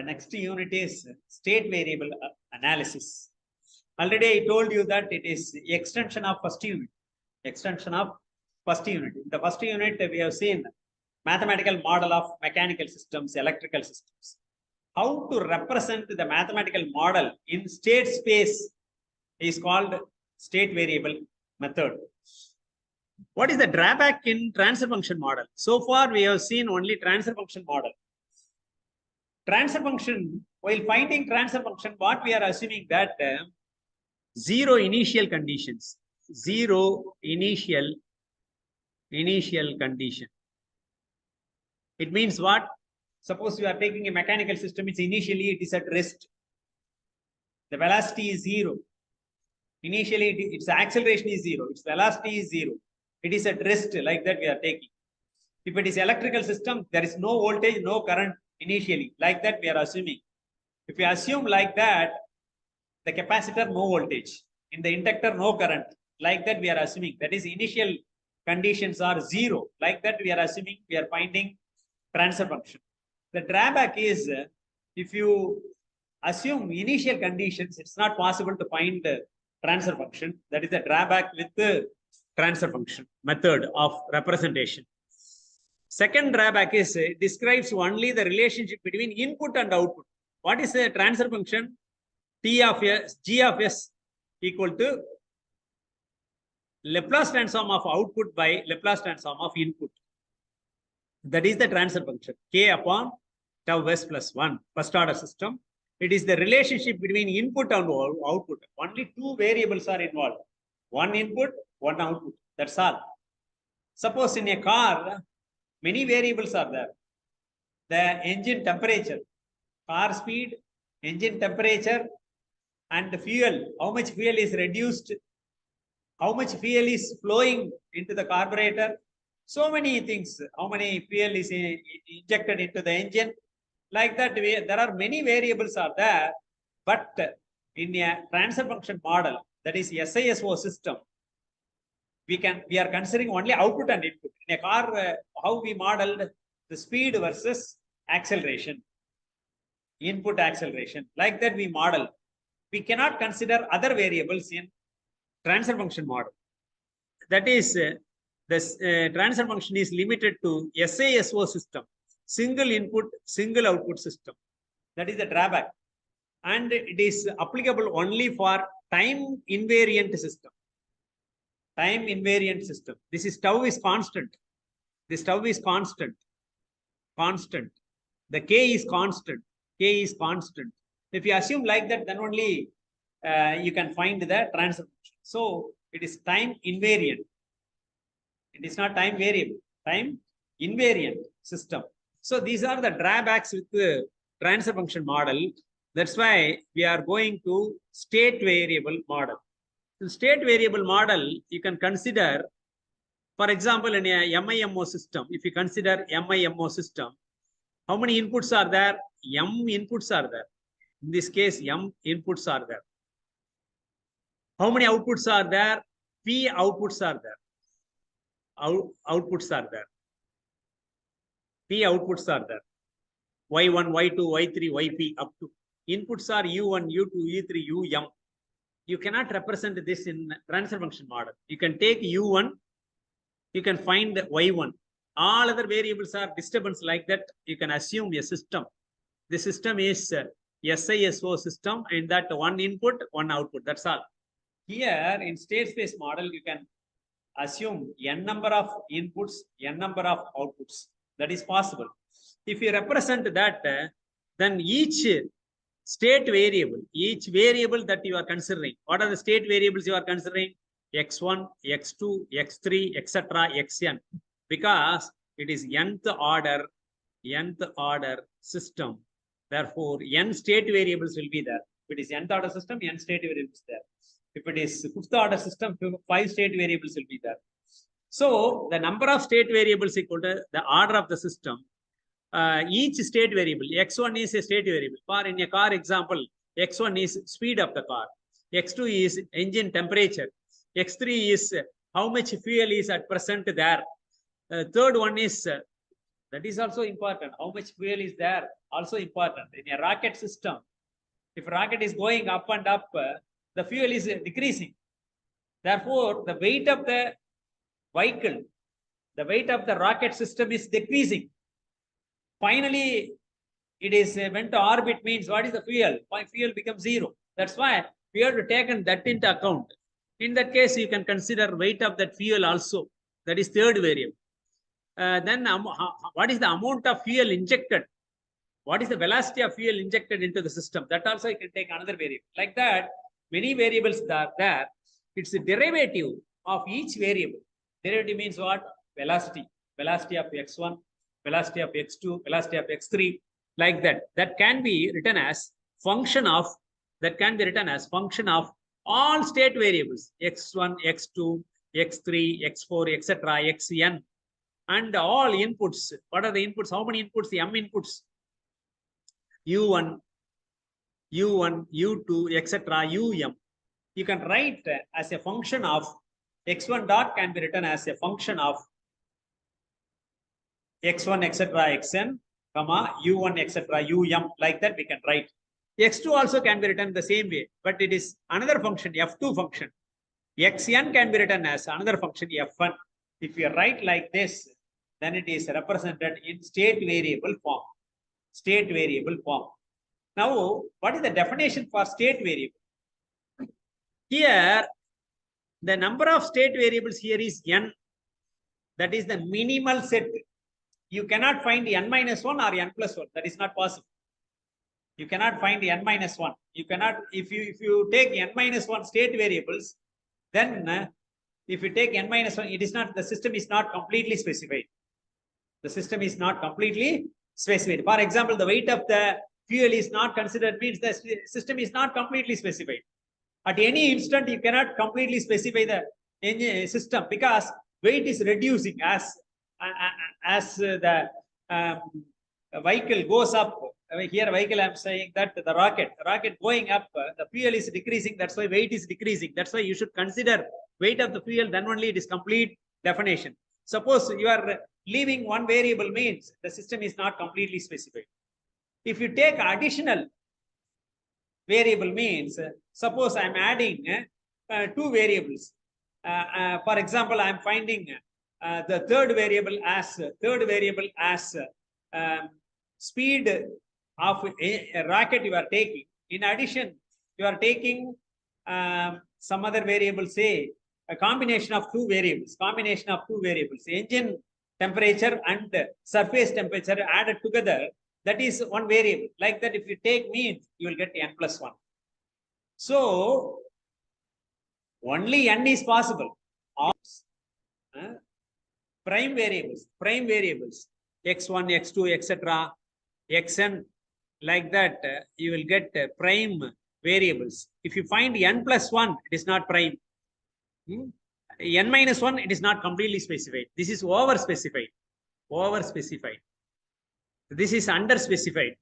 The next unit is state variable analysis. Already I told you that it is extension of first unit. Extension of first unit. In the first unit, we have seen mathematical model of mechanical systems, electrical systems. How to represent the mathematical model in state space is called state variable method. What is the drawback in transfer function model? So far, we have seen only transfer function model. Transfer function, while finding transfer function, what we are assuming that zero initial conditions, zero initial condition. It means what? Suppose you are taking a mechanical system, it is at rest. The velocity is zero. Initially, its acceleration is zero. Its velocity is zero. It is at rest, like that we are taking. If it is electrical system, there is no voltage, no current initially, like that we are assuming. If we assume like that, the capacitor no voltage, in the inductor no current, like that we are assuming. That is initial conditions are zero, like that we are assuming, we are finding transfer function. The drawback is if you assume initial conditions, it's not possible to find the transfer function. That is the drawback with the transfer function method of representation. Second drawback is it describes only the relationship between input and output. What is the transfer function? T of S, G of S equal to Laplace transform of output by Laplace transform of input. That is the transfer function. K upon tau S plus 1, first order system. It is the relationship between input and output. Only two variables are involved. One input, one output. That's all. Suppose in a car, many variables are there. The engine temperature, car speed, engine temperature, and the fuel. How much fuel is reduced? How much fuel is flowing into the carburetor? So many things. How many fuel is injected into the engine? Like that, there are many variables are there. But in a transfer function model, that is SISO system, we are considering only output and input. In a car, how we modeled the speed versus acceleration, input acceleration. Like that we model. We cannot consider other variables in transfer function model. That is, this transfer function is limited to SISO system, single input, single output system. That is the drawback. And it is applicable only for time invariant system. Time invariant system. This is tau is constant. This tau is constant. Constant. The K is constant. K is constant. If you assume like that, then only you can find the transfer function. So it is time invariant. It is not time variable. Time invariant system. So these are the drawbacks with the transfer function model. That's why we are going to state variable model. In state variable model, you can consider, for example, in a MIMO system, if you consider MIMO system, how many inputs are there? M inputs are there. In this case, M inputs are there. How many outputs are there? P outputs are there. Outputs are there. P outputs are there. Y1, Y2, Y3, Yp up to. Inputs are U1, U2, U3, Um. You cannot represent this in transfer function model. You can take U1, you can find Y1. All other variables are disturbance like that. You can assume a system. The system is SISO system, and that one input, one output. That's all. Here in state space model, you can assume n number of inputs, n number of outputs. That is possible. If you represent that, then each state variable, each variable that you are considering, what are the state variables you are considering? X1, X2, X3, etc., Xn. Because it is nth order system. Therefore, n state variables will be there. If it is nth order system, n state variables there. If it is fifth order system, 5 state variables will be there. So the number of state variables equal to the order of the system. Each state variable, X1 is a state variable. For in a car example, X1 is speed of the car. X2 is engine temperature. X3 is how much fuel is at present there. Third one is That is also important. How much fuel is there? Also important. In a rocket system, if rocket is going up and up, the fuel is decreasing. Therefore, the weight of the vehicle, the weight of the rocket system is decreasing. Finally, it is went to orbit means what is the fuel? My fuel becomes zero. That's why we have to take that into account. In that case, you can consider weight of that fuel also. That is third variable. Then what is the amount of fuel injected? What is the velocity of fuel injected into the system? That also you can take another variable. Like that, many variables are there. It's a derivative of each variable. Derivative means what? Velocity. Velocity of x1, velocity of x2, velocity of x3, like that. That can be written as function of, all state variables, x1, x2, x3, x4, etc., xn, and all inputs. What are the inputs? How many inputs? The m inputs. u1, u2, etc., um. You can write as a function of x1 dot can be written as a function of x1, etc., xn, comma, u1, etc., um, like that we can write. x2 also can be written the same way, but it is another function, f2 function. xn can be written as another function, f1. If you write like this, then it is represented in state variable form. State variable form. Now, what is the definition for state variable? Here, the number of state variables here is n. That is the minimal set. You cannot find n minus 1 or n plus 1. That is not possible. You cannot find n minus 1. You cannot, if you take n minus 1 state variables, then if you take n minus 1, it is not, the system is not completely specified. The system is not completely specified. For example, the weight of the fuel is not considered, means the system is not completely specified. At any instant, you cannot completely specify the system because weight is reducing as the vehicle goes up. Here, vehicle, I'm saying that the rocket going up, the fuel is decreasing. That's why weight is decreasing. That's why you should consider weight of the fuel. Then only it is complete definition. Suppose you are leaving one variable, means the system is not completely specified. If you take additional variable, means suppose I'm adding two variables. For example, I'm finding the third variable as speed of a rocket you are taking. In addition, you are taking some other variable, say a combination of two variables, engine temperature and surface temperature added together. That is one variable. Like that, if you take means, you will get n plus 1. So, only n is possible. Prime variables, x1, x2, etc., xn, like that, you will get prime variables. If you find n plus 1, it is not prime. N minus 1, it is not completely specified. This is over specified. This is under specified.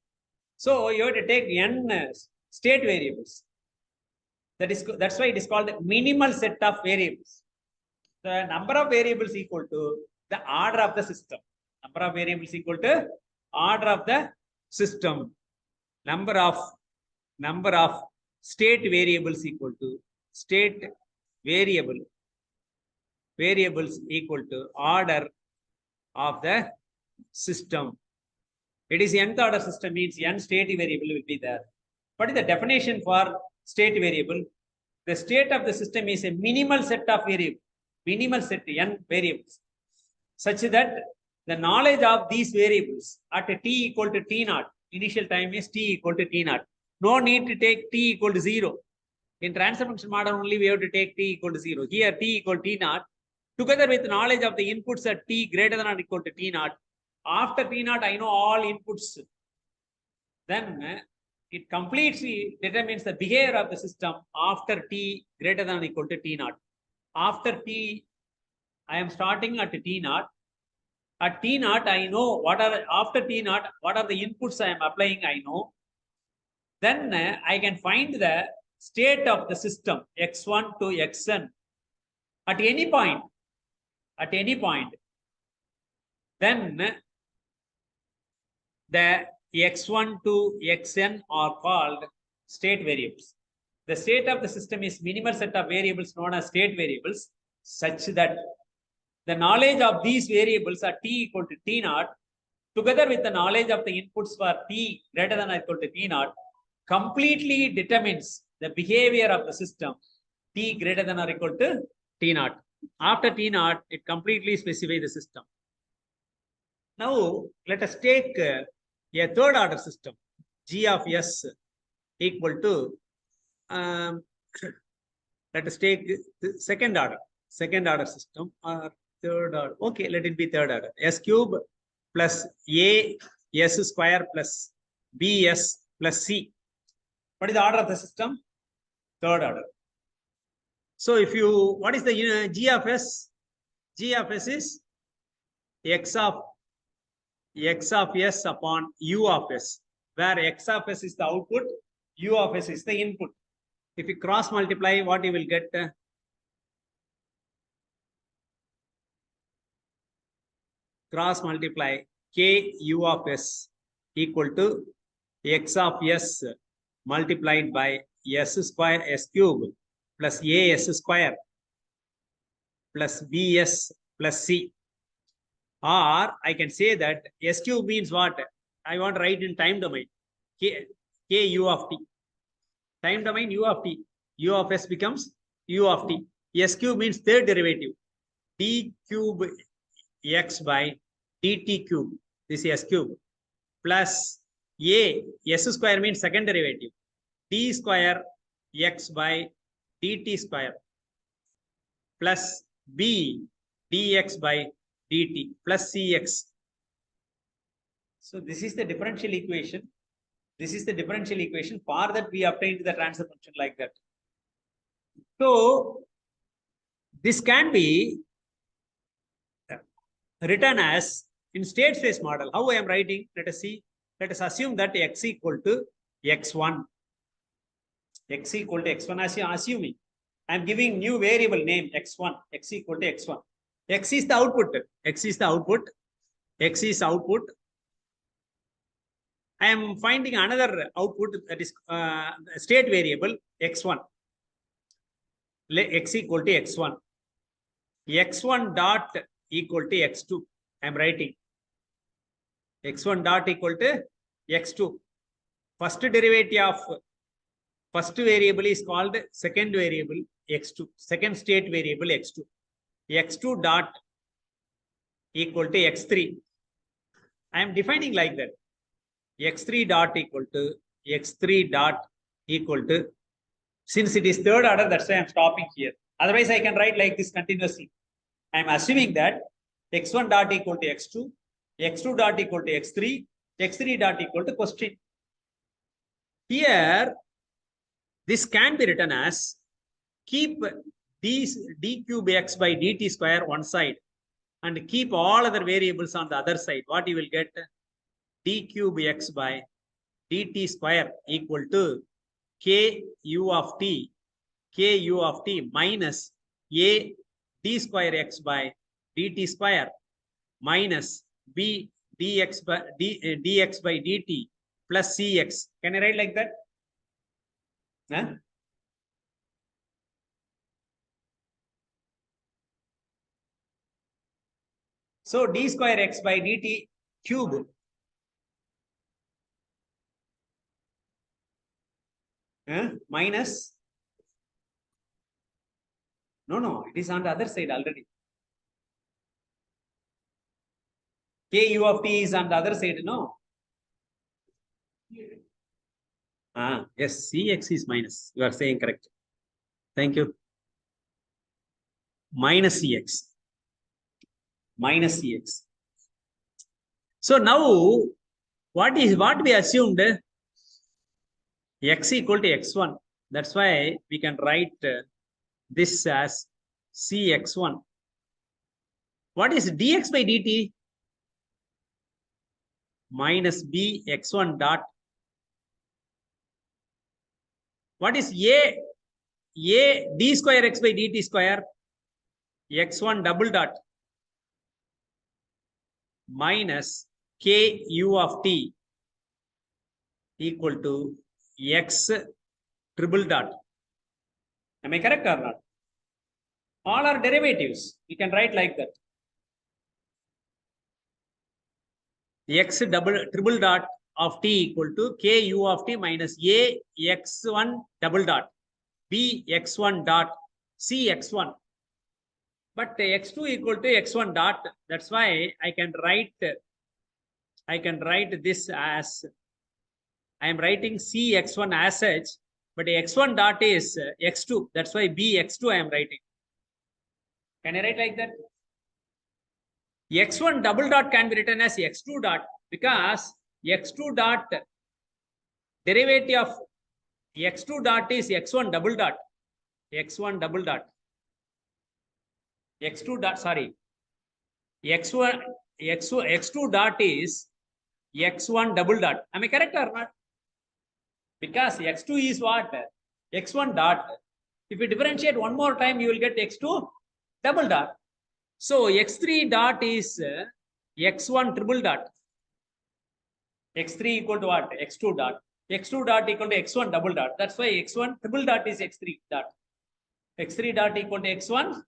So you have to take n state variables. That's why it is called minimal set of variables. The number of variables equal to the order of the system. Number of variables equal to order of the system. Number of state variables equal to state variables equal to order of the system. It is nth order system, means n state variable will be there. What is the definition for state variable? The state of the system is a minimal set of variables, n variables, such that the knowledge of these variables at a t equal to t naught, initial time is t equal to t naught. No need to take t equal to 0. In transfer function model only we have to take t equal to 0. Here t equal to t naught, together with knowledge of the inputs at t greater than or equal to t naught. After t naught, I know all inputs. Then it completely determines the behavior of the system after t greater than or equal to t naught. After t, I am starting at t naught. At t naught, I know what are, after t naught, what are the inputs I am applying, I know. Then I can find the state of the system, x1 to xn, at any point. Then the x1 to xn are called state variables. The state of the system is minimal set of variables known as state variables, such that the knowledge of these variables are t equal to t naught, together with the knowledge of the inputs for t greater than or equal to t naught, completely determines the behavior of the system t greater than or equal to t naught. After t naught, it completely specifies the system. Now, let us take a third order system, g of s equal to, let us take the second order system or third order. Okay, let it be third order. S cube plus a s square plus bs plus c. What is the order of the system? Third order. So if you, what is the g of s? G of s is x of s upon u of s, where x of s is the output, u of s is the input. If you cross multiply, what you will get? Cross multiply k u of s equal to x of s multiplied by s square s cube plus a s square plus bs plus c. Or I can say that s cube means what? I want to write in time domain. K u of t. Time domain u of t. U of s becomes u of t. S cube means third derivative. D cube x by dt cube. This is s cube. Plus a s square means second derivative. D square x by dt square. Plus b dx by dt plus cx. So this is the differential equation. This is the differential equation. For that, we obtained the transfer function like that. So this can be written as in state space model. How I am writing? Let us see. Let us assume that x equal to x1. X equal to x1 as you are assuming. I am giving new variable name x1. X equal to x1. X is the output. X is the output. X is output. I am finding another output, that is state variable x1. X equal to x1. x1 dot equal to x2. I am writing x1 dot equal to x2. First derivative of first variable is called second variable x2. Second state variable x2. x2 dot equal to x3. I am defining like that. x3 dot equal to x3 dot equal to, since it is third order, that's why I'm stopping here. Otherwise, I can write like this continuously. I'm assuming that x1 dot equal to x2, x2 dot equal to x3, x3 dot equal to question. Here, this can be written as keep these d cube x by dt square one side and keep all other variables on the other side. What you will get? D cube x by dt square equal to k u of t minus a d square x by dt square minus b dx by dx by dt plus cx. Can I write like that? Huh? So d square x by dt cube minus, no, it is on the other side already. K u of t is on the other side, no? Yes, cx is minus. You are saying correct. Thank you. Minus cx. Minus cx. So now, what we assumed? X equal to x1. That's why we can write this as cx1. What is dx by dt? Minus b x1 dot. What is a d square x by dt square? x1 double dot minus k u of t equal to x triple dot. Am I correct or not? All are derivatives. We can write like that. X double triple dot of t equal to k u of t minus a x1 double dot b x1 dot c x1. But x2 equal to x1 dot. That's why I can write this as, I am writing c x1 as such, but x1 dot is x2. That's why b x2 I am writing. Can I write like that? X1 double dot can be written as x2 dot because x2 dot derivative of x2 dot is x1 double dot. X1 double dot. X2 dot, sorry. X2 dot is x1 double dot. Am I correct or not? Because x2 is what? X1 dot. If you differentiate one more time, you will get x2 double dot. So x3 dot is x1 triple dot. X3 equal to what? X2 dot. X2 dot equal to x1 double dot. That's why x1 triple dot is x3 dot. X3 dot equal to x1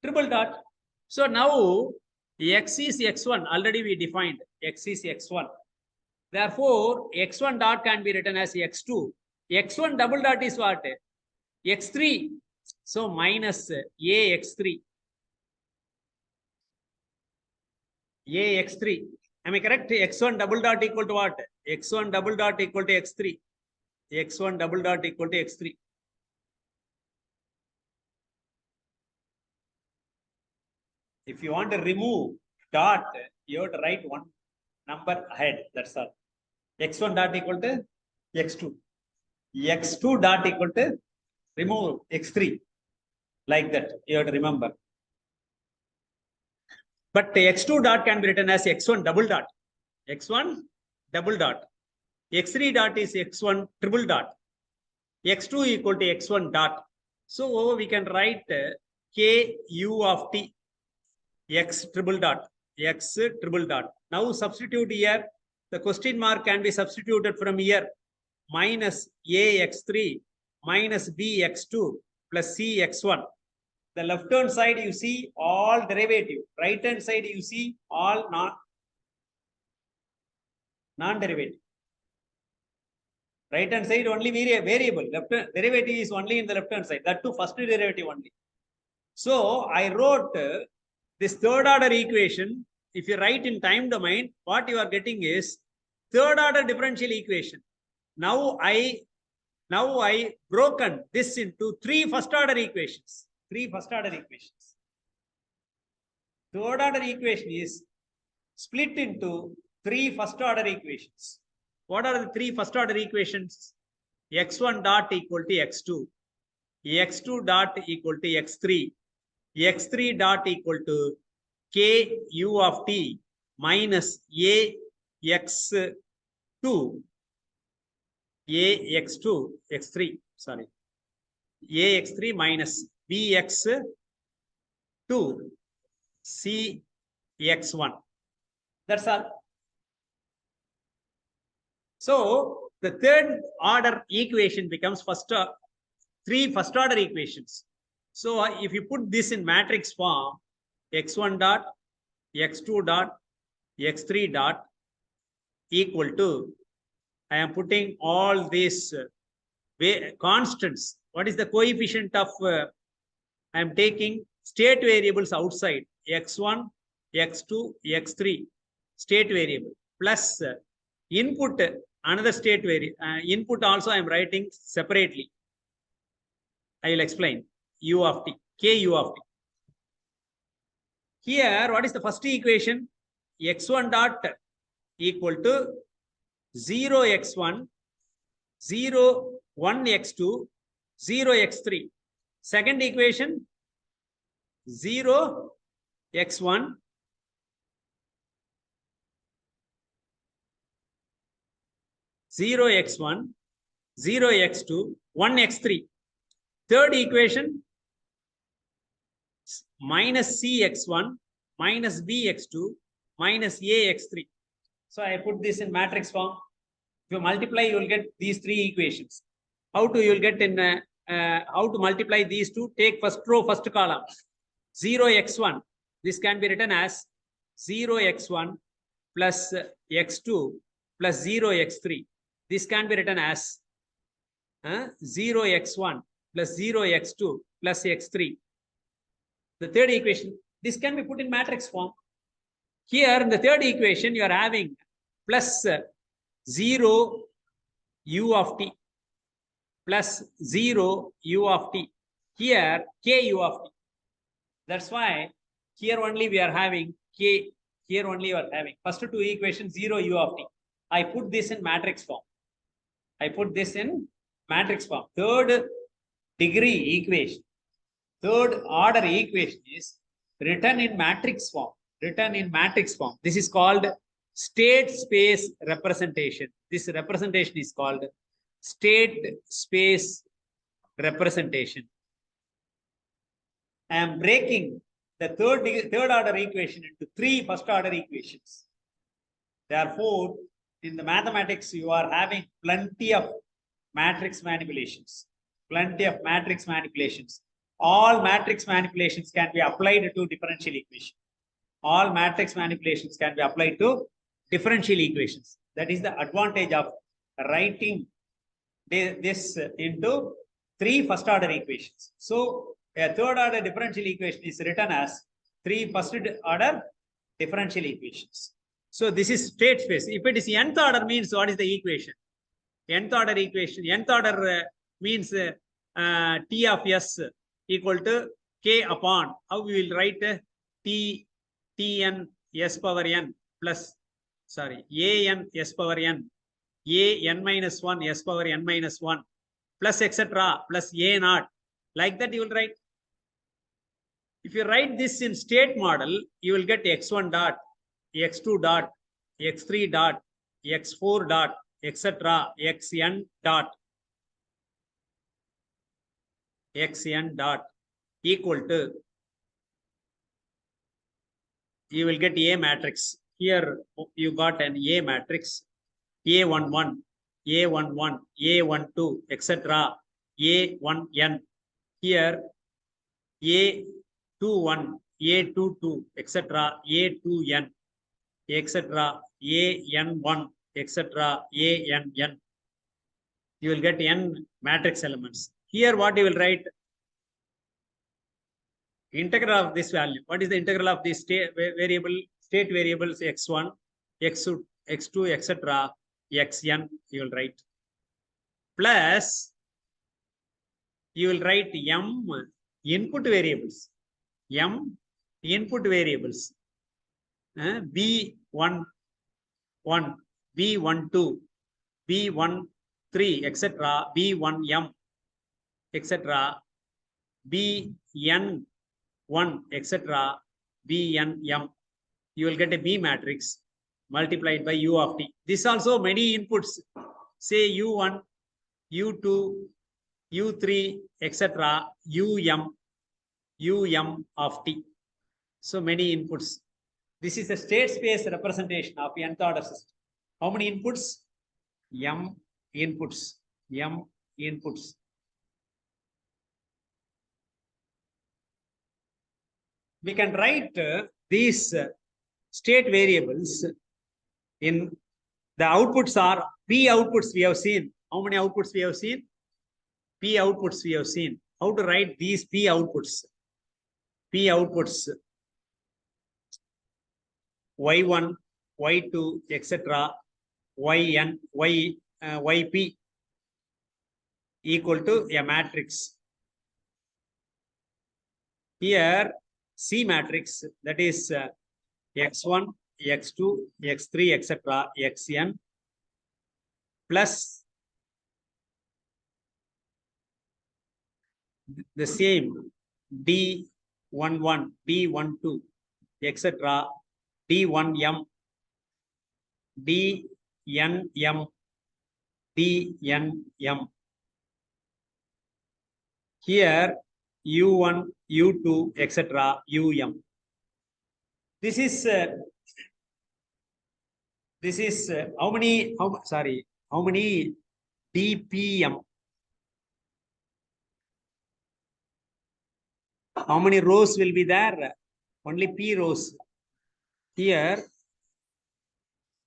triple dot. So now x is x1. Already we defined x is x1. Therefore, x1 dot can be written as x2. X1 double dot is what? X3. So minus ax3. ax3. Am I correct? X1 double dot equal to what? X1 double dot equal to x3. X1 double dot equal to x3. If you want to remove dot, you have to write one number ahead. That's all. X1 dot equal to x2. X2 dot equal to remove x3. Like that. You have to remember. But x2 dot can be written as x1 double dot. X1 double dot. X3 dot is x1 triple dot. X2 equal to x1 dot. So we can write k u of t. X triple dot. X triple dot. Now substitute here. The question mark can be substituted from here. Minus ax3 minus bx2 plus cx1. The left hand side you see all derivative. Right hand side you see all non-derivative. Right hand side only variable. Left derivative is only in the left hand side. That too first derivative only. So I wrote this third order equation. If you write in time domain, what you are getting is third order differential equation. Now I broken this into three first order equations. Three first order equations. Third order equation is split into three first order equations. What are the three first order equations? X1 dot equal to x2. X2 dot equal to x3. X3 dot equal to k u of t minus ax2 x3, sorry, ax3 minus bx2 cx1. That's all. So the third order equation becomes three first order equations. So if you put this in matrix form, x1 dot, x2 dot, x3 dot equal to, I am putting all these constants. What is the coefficient of, I am taking state variables outside, x1, x2, x3, state variable, plus input, another state variable. Input also I am writing separately. I will explain. U of t, k u of t. Here, what is the first equation? X1 dot equal to 0x1, 0, 1x2, 0x3. Second equation, 0x1, 0x1, 0x2, 1x3. Third equation, minus cx1, minus bx2, minus ax3. So I put this in matrix form. If you multiply, you will get these three equations. How to you will get in how to multiply these two? Take first row, first column. 0x1. This can be written as 0x1 plus x2 plus 0x3. This can be written as 0x1 plus 0x2 plus x3. The third equation, this can be put in matrix form. Here in the third equation, you are having plus 0 u of t plus 0 u of t. Here, k u of t. That's why here only we are having k. Here only you are having first two equations 0 u of t. I put this in matrix form. I put this in matrix form. Third degree equation, third order equation is written in matrix form. Written in matrix form. This is called state space representation. This representation is called state space representation. I am breaking the third order equation into three first order equations. Therefore, in the mathematics, you are having plenty of matrix manipulations. Plenty of matrix manipulations. All matrix manipulations can be applied to differential equation. All matrix manipulations can be applied to differential equations. That is the advantage of writing this into three first order equations. So a third order differential equation is written as three first order differential equations. So this is state space. If it is nth order, means what is the equation? Nth order equation. Nth order means T of S equal to K upon. How we will write Tn S power n plus, sorry, An S power n, An minus 1 S power n minus 1 plus etc. plus A naught. Like that you will write. If you write this in state model, you will get x1 dot, x2 dot, x3 dot, x4 dot, etc. xn dot, xn dot equal to, you will get A matrix. Here you got an A matrix, A11, A11, A12, etc. A1n. Here A21, A22, etc. A2n, etc. An1, etc. Ann. You will get n matrix elements. Here what you will write? Integral of this value. What is the integral of this state variable? State variables x1, x2, x2, etc. xn. You will write plus. You will write m input variables. M input variables. B11, B12, B13, etc. B1m, etc. Bn1, etc. Bnm. You will get a B matrix multiplied by U of t. This also many inputs. Say U1, U2, U3, etc. Um of t. So many inputs. This is a state space representation of nth order system. How many inputs? M inputs. M inputs. We can write these state variables in the outputs are P outputs we have seen. How many outputs we have seen? P outputs we have seen. How to write these P outputs? P outputs Y1, Y2, etc. Yn, Yp equal to a matrix. Here C matrix, that is x1, x2, x3, etc. xn plus the same D11, D12, etc. D1m, DNM, DNM. Here U1, U2, etc. UM. This is how many? Sorry, How many DPM? How many rows will be there? Only P rows. Here,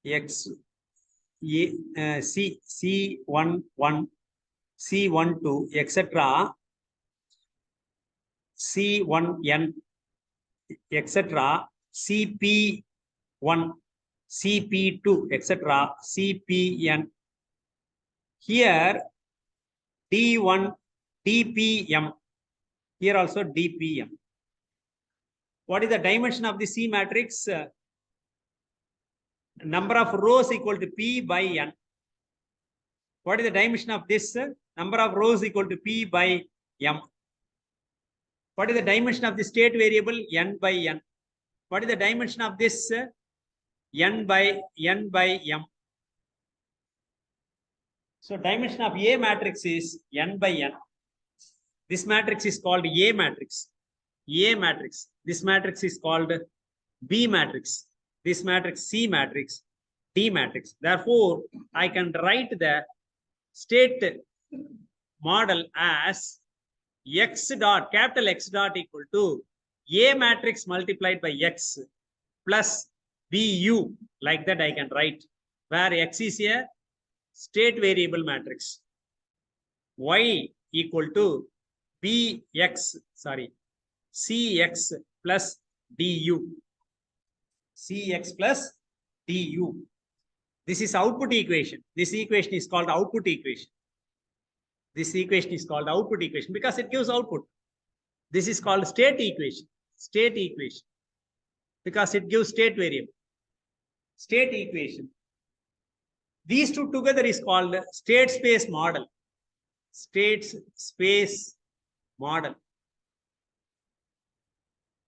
X, C11, C12, etc. C1N, etc. CP1, CP2, etc. CPN. Here, D1, DPM. Here also DPM. What is the dimension of the C matrix? Number of rows equal to P by N. What is the dimension of this? Number of rows equal to P by M. What is the dimension of the state variable? N by N. What is the dimension of this? N by M. So dimension of A matrix is N by N. This matrix is called A matrix. A matrix. This matrix is called B matrix. This matrix C matrix, D matrix. Therefore, I can write the state model as X dot, capital X dot equal to A matrix multiplied by X plus BU. Like that I can write, where X is a state variable matrix. Y equal to CX plus DU. CX plus DU. This is output equation. This equation is called output equation. This equation is called output equation because it gives output. This is called state equation. State equation. Because it gives state variable. State equation. These two together is called state space model. State space model.